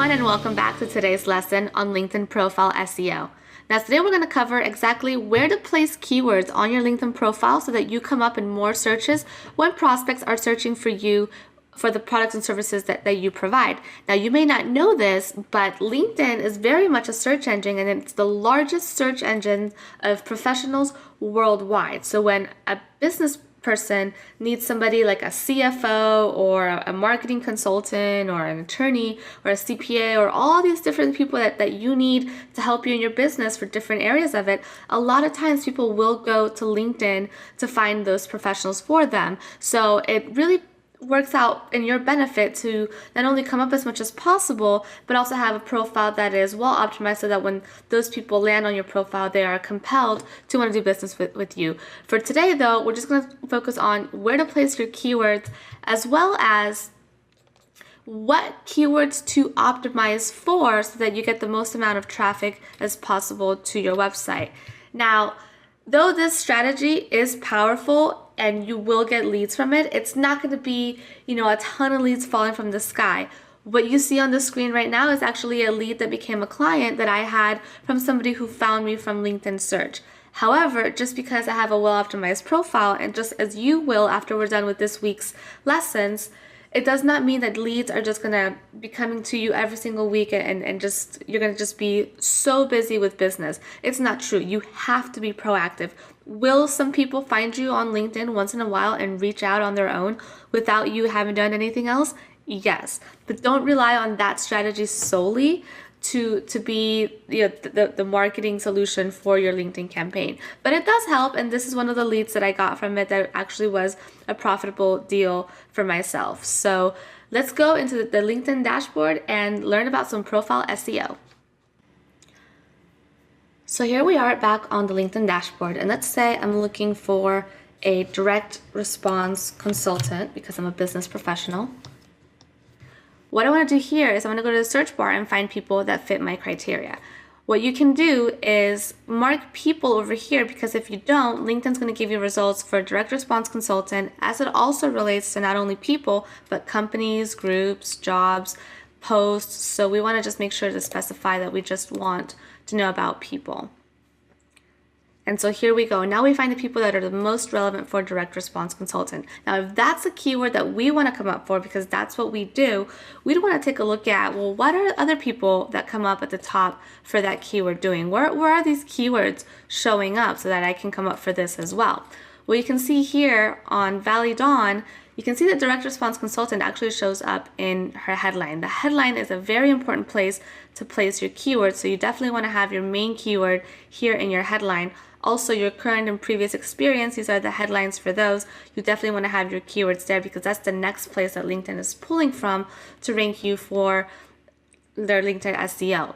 everyone, and welcome back to today's lesson on LinkedIn profile SEO. Now today we're going to cover exactly where to place keywords on your LinkedIn profile so that you come up in more searches when prospects are searching for you for the products and services that you provide. Now you may not know this, but LinkedIn is very much a search engine, and it's the largest search engine of professionals worldwide. So when a business person needs somebody like a CFO or a marketing consultant or an attorney or a CPA or all these different people that you need to help you in your business for different areas of it, a lot of times people will go to LinkedIn to find those professionals for them. So it really works out in your benefit to not only come up as much as possible, but also have a profile that is well optimized so that when those people land on your profile, they are compelled to want to do business with you. For today, though, we're just going to focus on where to place your keywords, as well as what keywords to optimize for so that you get the most amount of traffic as possible to your website. Now, though this strategy is powerful and you will get leads from it, it's not going to be, a ton of leads falling from the sky. What you see on the screen right now is actually a lead that became a client that I had from somebody who found me from LinkedIn search. However, just because I have a well-optimized profile, and just as you will after we're done with this week's lessons, it does not mean that leads are just going to be coming to you every single week and just you're going to just be so busy with business. It's not true. You have to be proactive. Will some people find you on LinkedIn once in a while and reach out on their own without you having done anything else? Yes. But don't rely on that strategy solely to be the marketing solution for your LinkedIn campaign. But it does help, and this is one of the leads that I got from it that actually was a profitable deal for myself. So let's go into the LinkedIn dashboard and learn about some profile SEO. So here we are back on the LinkedIn dashboard, and let's say I'm looking for a direct response consultant because I'm a business professional. What I want to do here is I'm going to go to the search bar and find people that fit my criteria. What you can do is mark people over here, because if you don't, LinkedIn's going to give you results for direct response consultant, as it also relates to not only people, but companies, groups, jobs, posts. So we want to just make sure to specify that we just want to know about people. And so here we go. Now we find the people that are the most relevant for direct response consultant. Now, if that's a keyword that we want to come up for, because that's what we do, we'd want to take a look at, well, what are other people that come up at the top for that keyword doing? Where are these keywords showing up so that I can come up for this as well? Well, you can see here on Valley Dawn, you can see that direct response consultant actually shows up in her headline. The headline is a very important place to place your keywords, so you definitely want to have your main keyword here in your headline. Also, your current and previous experience, these are the headlines for those. You definitely want to have your keywords there because that's the next place that LinkedIn is pulling from to rank you for their LinkedIn SEO.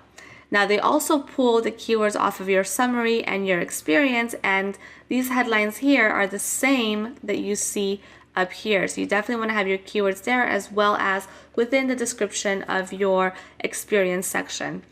Now, they also pull the keywords off of your summary and your experience, and these headlines here are the same that you see up here. So you definitely want to have your keywords there, as well as within the description of your experience section.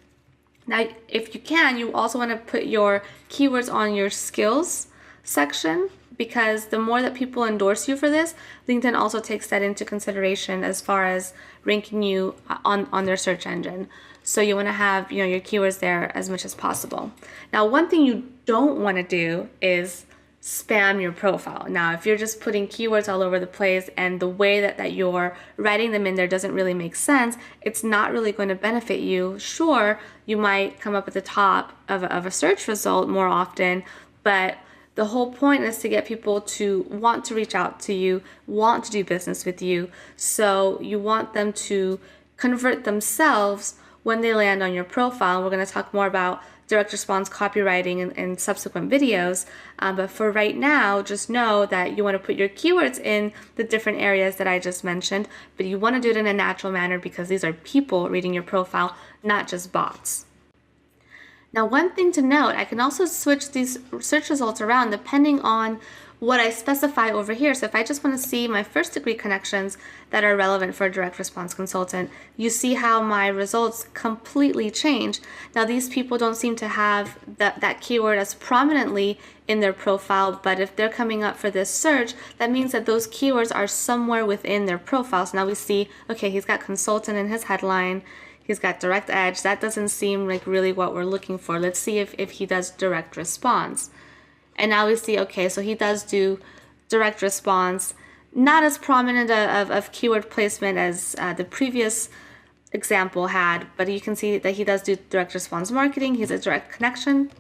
Now, if you can, you also want to put your keywords on your skills section, because the more that people endorse you for this, LinkedIn also takes that into consideration as far as ranking you on their search engine. So you want to have your keywords there as much as possible. Now, one thing you don't want to do is spam your profile. Now, if you're just putting keywords all over the place and the way that you're writing them in there doesn't really make sense, it's not really going to benefit you. Sure, you might come up at the top of a search result more often, but the whole point is to get people to want to reach out to you, want to do business with you. So you want them to convert themselves when they land on your profile. We're going to talk more about direct response copywriting in subsequent videos. But for right now, just know that you want to put your keywords in the different areas that I just mentioned, but you want to do it in a natural manner because these are people reading your profile, not just bots. Now, one thing to note, I can also switch these search results around depending on what I specify over here. So if I just want to see my first degree connections that are relevant for a direct response consultant, you see how my results completely change. Now, these people don't seem to have that keyword as prominently in their profile, but if they're coming up for this search, that means that those keywords are somewhere within their profile. So now we see, okay, he's got consultant in his headline. He's got direct edge. That doesn't seem like really what we're looking for. Let's see if he does direct response. And now we see, okay, so he does do direct response. Not as prominent of keyword placement as the previous example had, but you can see that he does do direct response marketing. He's a direct connection.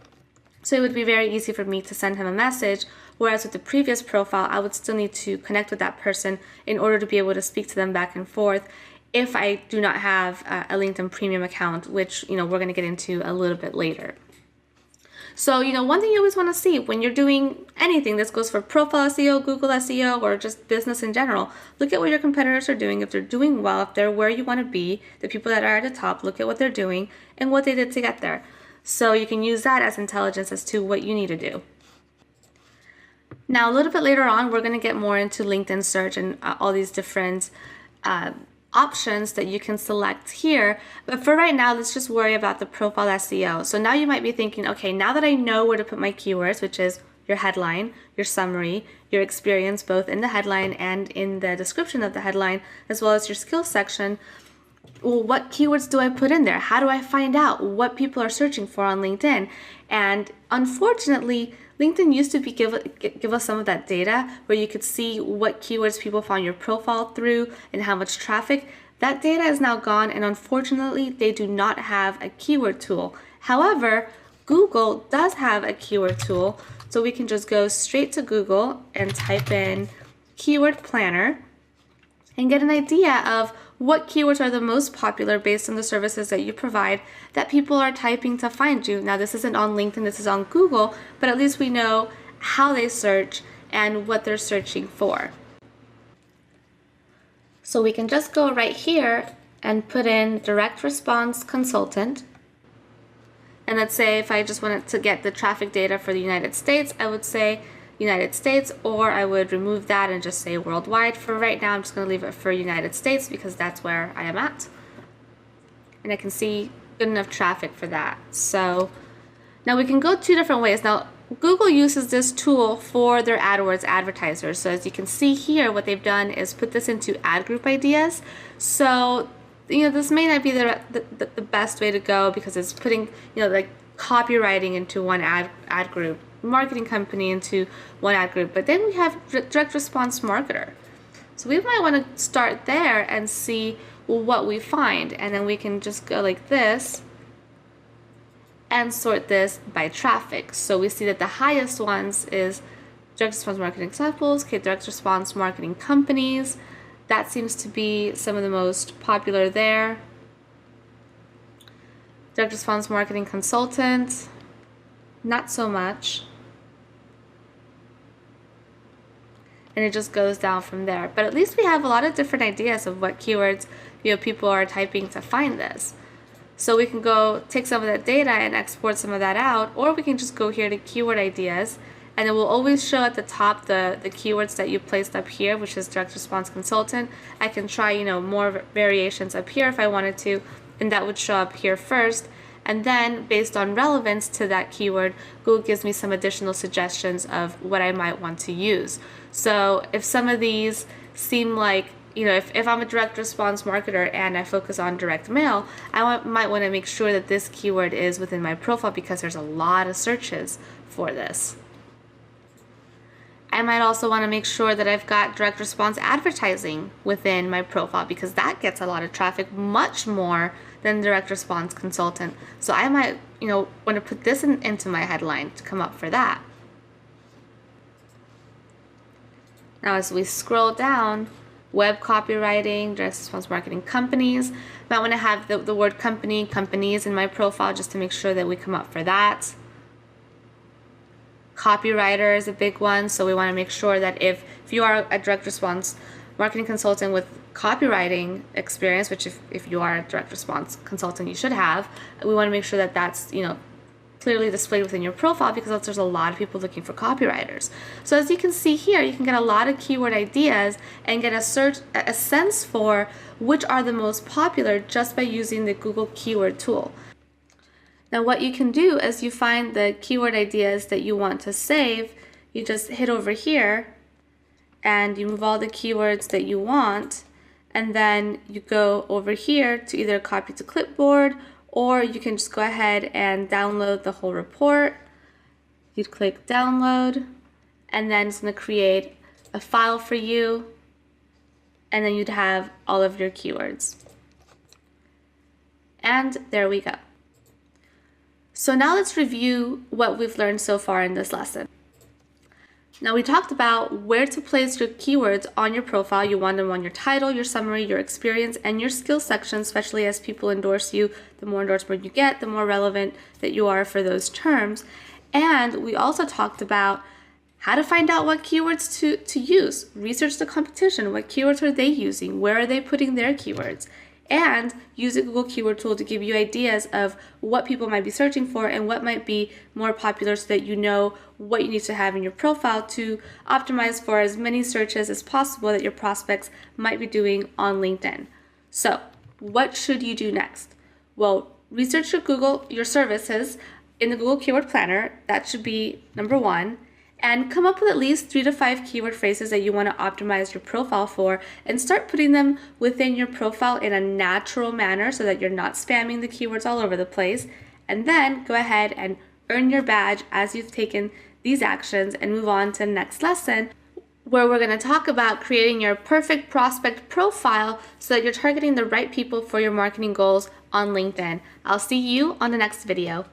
So it would be very easy for me to send him a message, whereas with the previous profile, I would still need to connect with that person in order to be able to speak to them back and forth if I do not have a LinkedIn Premium account, which, we're going to get into a little bit later. So, one thing you always want to see when you're doing anything, this goes for profile SEO, Google SEO, or just business in general, look at what your competitors are doing. If they're doing well, if they're where you want to be, the people that are at the top, look at what they're doing and what they did to get there. So you can use that as intelligence as to what you need to do. Now, a little bit later on, we're going to get more into LinkedIn search and all these different options that you can select here. But for right now, let's just worry about the profile SEO. So now you might be thinking, okay, now that I know where to put my keywords, which is your headline, your summary, your experience, both in the headline and in the description of the headline, as well as your skills section, well, what keywords do I put in there? How do I find out what people are searching for on LinkedIn? And unfortunately, LinkedIn used to give us some of that data where you could see what keywords people found your profile through and how much traffic. That data is now gone, and unfortunately, they do not have a keyword tool. However, Google does have a keyword tool, so we can just go straight to Google and type in keyword planner and get an idea of what keywords are the most popular based on the services that you provide that people are typing to find you. Now, this isn't on LinkedIn, this is on Google, but at least we know how they search and what they're searching for. So we can just go right here and put in direct response consultant. And let's say if I just wanted to get the traffic data for the United States, I would say United States, or I would remove that and just say worldwide. For right now, I'm just going to leave it for United States because that's where I am at. And I can see good enough traffic for that. So now we can go two different ways. Now, Google uses this tool for their AdWords advertisers. So as you can see here, what they've done is put this into ad group ideas. So, this may not be the best way to go because it's putting, like copywriting into one ad group, marketing company into one ad group, but then we have direct response marketer. So we might want to start there and see what we find, and then we can just go like this and sort this by traffic. So we see that the highest ones is direct response marketing examples, direct response marketing companies. That seems to be some of the most popular there. Direct response marketing consultant, not so much. And it just goes down from there. But at least we have a lot of different ideas of what keywords people are typing to find this. So we can go take some of that data and export some of that out, or we can just go here to keyword ideas, and it will always show at the top the keywords that you placed up here, which is direct response consultant. I can try more variations up here if I wanted to, and that would show up here first. And then based on relevance to that keyword, Google gives me some additional suggestions of what I might want to use. So if some of these seem like, if I'm a direct response marketer and I focus on direct mail, I might want to make sure that this keyword is within my profile because there's a lot of searches for this. I might also want to make sure that I've got direct response advertising within my profile because that gets a lot of traffic, much more than direct response consultant. So I might, want to put this into my headline to come up for that. Now, as we scroll down, web copywriting, direct response marketing companies, might want to have the word companies in my profile just to make sure that we come up for that. Copywriter is a big one, so we want to make sure that if you are a direct response marketing consultant with copywriting experience, which if you are a direct response consultant you should have, we want to make sure that that's clearly displayed within your profile because there's a lot of people looking for copywriters. So as you can see here, you can get a lot of keyword ideas and get a sense for which are the most popular just by using the Google keyword tool. Now what you can do as you find the keyword ideas that you want to save, you just hit over here and you move all the keywords that you want, and then you go over here to either copy to clipboard, or you can just go ahead and download the whole report. You'd click download, and then it's going to create a file for you, and then you'd have all of your keywords. And there we go. So now let's review what we've learned so far in this lesson. Now we talked about where to place your keywords on your profile. You want them on your title, your summary, your experience, and your skills section, especially as people endorse you. The more endorsement you get, the more relevant that you are for those terms. And we also talked about how to find out what keywords to use. Research the competition. What keywords are they using? Where are they putting their keywords? And use a Google keyword tool to give you ideas of what people might be searching for and what might be more popular, so that you know what you need to have in your profile to optimize for as many searches as possible that your prospects might be doing on LinkedIn. So what should you do next? Well, research your services in the Google Keyword Planner. That should be number one. And come up with at least 3 to 5 keyword phrases that you want to optimize your profile for, and start putting them within your profile in a natural manner so that you're not spamming the keywords all over the place. And then go ahead and earn your badge as you've taken these actions, and move on to the next lesson, where we're going to talk about creating your perfect prospect profile so that you're targeting the right people for your marketing goals on LinkedIn. I'll see you on the next video.